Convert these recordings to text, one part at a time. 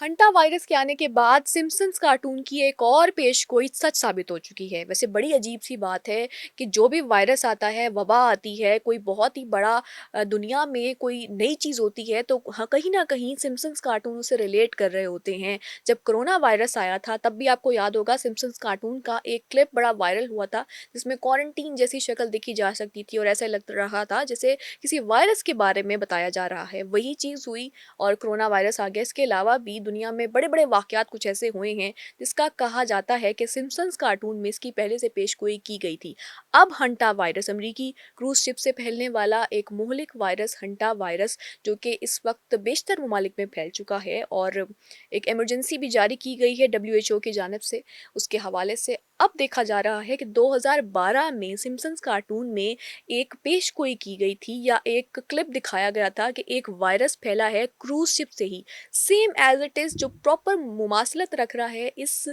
Hanta virus के आने के बाद सिम्पसन्स कार्टून की एक और पेशगोई सच साबित हो चुकी है। वैसे बड़ी अजीब सी बात है कि जो भी वायरस आता है, वबा आती है, कोई बहुत ही बड़ा दुनिया में कोई नई चीज़ होती है तो हाँ, कहीं न कहीं सिम्पसन्स कार्टून उसे रिलेट कर रहे होते हैं। जब कोरोना वायरस आया था तब भी आपको याद होगा सिम्पसन्स कार्टून का एक क्लिप बड़ा वायरल हुआ था जिसमें क्वारंटीन जैसी शक्ल देखी जा सकती थी और ऐसा लग रहा था जैसे किसी वायरस के बारे में बताया जा रहा है। वही चीज़ हुई और कोरोना वायरस आ गया। इसके अलावा भी दुनिया में बड़े-बड़े वाक़यात कुछ ऐसे हुए हैं, जिसका कहा जाता है कि सिम्पसन्स कार्टून में इसकी पहले से पेशगोई की गई थी। अब हंटा वायरस अमेरिकी क्रूज़ शिप से फैलने वाला एक मोहलिक वायरस हंटा वायरस जो कि इस वक़्त बेशतर ममालिक में फैल चुका है और एक इमरजेंसी भी जारी की गई है डब्ल्यूएचओ की जानिब से। उसके हवाले से अब देखा जा रहा है कि 2012 में सिम्पसन्स कार्टून में एक पेशगोई की गई थी या एक क्लिप दिखाया गया था कि एक वायरस फैला है क्रूज शिप से ही सेम एज इट इज़ जो प्रॉपर मुमासलत रख रहा है इस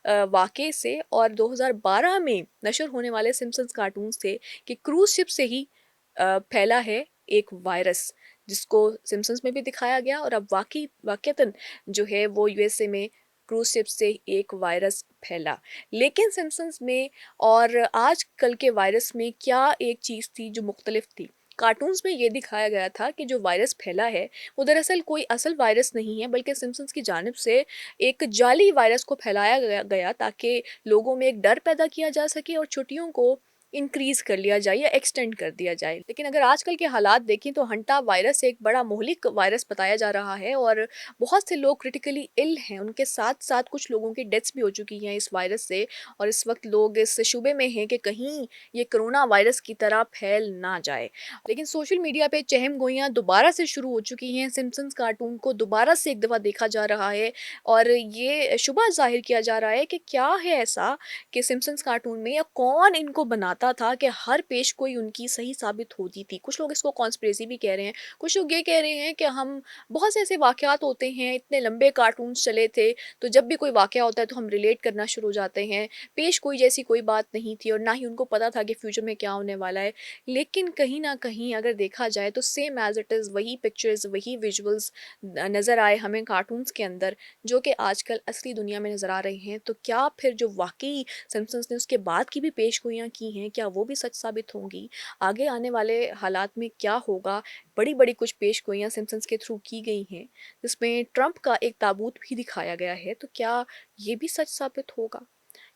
वाक़े से और 2012 में नशर होने वाले सिम्पसन्स कार्टून से कि क्रूज शिप से ही फैला है एक वायरस जिसको सिम्पसन्स में भी दिखाया गया और अब वाकई वाक़तन जो है वो यूएसए में क्रूज शिप से एक वायरस फैला। लेकिन सिम्पसन्स में और आजकल के वायरस में क्या एक चीज़ थी जो मुख्तलिफ थी। कार्टून्स में ये दिखाया गया था कि जो वायरस फैला है वो दरअसल कोई असल वायरस नहीं है बल्कि सिम्पसन्स की जानिब से एक जाली वायरस को फैलाया गया ताकि लोगों में एक डर पैदा किया जा सके और छुट्टियों को इंक्रीज़ कर लिया जाए या एक्सटेंड कर दिया जाए। लेकिन अगर आजकल के हालात देखें तो हंटा वायरस एक बड़ा मोहलिक वायरस बताया जा रहा है और बहुत से लोग क्रिटिकली इल हैं। उनके साथ-साथ कुछ लोगों की डेथ्स भी हो चुकी हैं इस वायरस से और इस वक़्त लोग इस शुबे में हैं कि कहीं ये कोरोना वायरस की तरह फैल ना जाए। लेकिन सोशल मीडिया पे चहमगोइयाँ दोबारा से शुरू हो चुकी हैं। सिम्पसन्स कार्टून को दोबारा से एक दफ़ा देखा जा रहा है और ये शुबा ज़ाहिर किया जा रहा है कि क्या है ऐसा कि सिम्पसन्स कार्टून में या कौन इनको बनाता था कि हर पेश गोई उनकी सही साबित होती थी। कुछ लोग इसको कॉन्स्पिरेसी भी कह रहे हैं, कुछ लोग ये कह रहे हैं कि हम बहुत से ऐसे वाक़यात होते हैं, इतने लंबे कार्टून्स चले थे, तो जब भी कोई वाक़या होता है तो हम रिलेट करना शुरू हो जाते हैं। पेश गोई जैसी कोई बात नहीं थी और ना ही उनको पता था कि फ्यूचर में क्या होने वाला है। लेकिन कहीं न कहीं अगर देखा जाए तो सेम एज़ इट इज़ वही पिक्चर्स, वही विजुअल्स नज़र आए हमें कार्टून्स के अंदर जो कि आजकल असली दुनिया में नज़र आ रहे हैं। तो क्या फिर जो वाक़ई सिम्पसन्स ने उसके बाद की भी पेशगोइयाँ की हैं, क्या वो भी सच साबित होंगी? आगे आने वाले हालात में क्या होगा? बड़ी-बड़ी कुछ पेशगोइयाँ सिम्पसन्स के थ्रू की गई हैं, जिसमें ट्रंप का एक ताबूत भी दिखाया गया है। तो क्या ये भी सच साबित होगा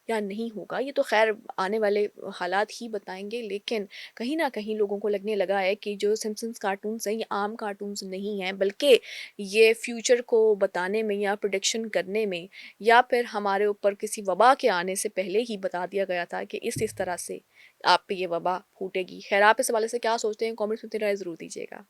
या नहीं होगा? ये तो ख़ैर आने वाले हालात ही बताएँगे, लेकिन कहीं न कहीं लोगों को लगने लगा है कि जो सिम्पसन्स कार्टून्स हैं, ये आम कार्टून्स नहीं हैं, बल्कि ये फ्यूचर को बताने में या प्रेडिक्शन करने में या फिर हमारे ऊपर किसी वबा के आने से पहले ही बता दिया गया था कि इस तरह से आप पे ये वबा फूटेगी। ख़ैर आप इस हवाले से क्या सोचते हैं? कमेंट्स में अपनी राय ज़रूर दीजिएगा।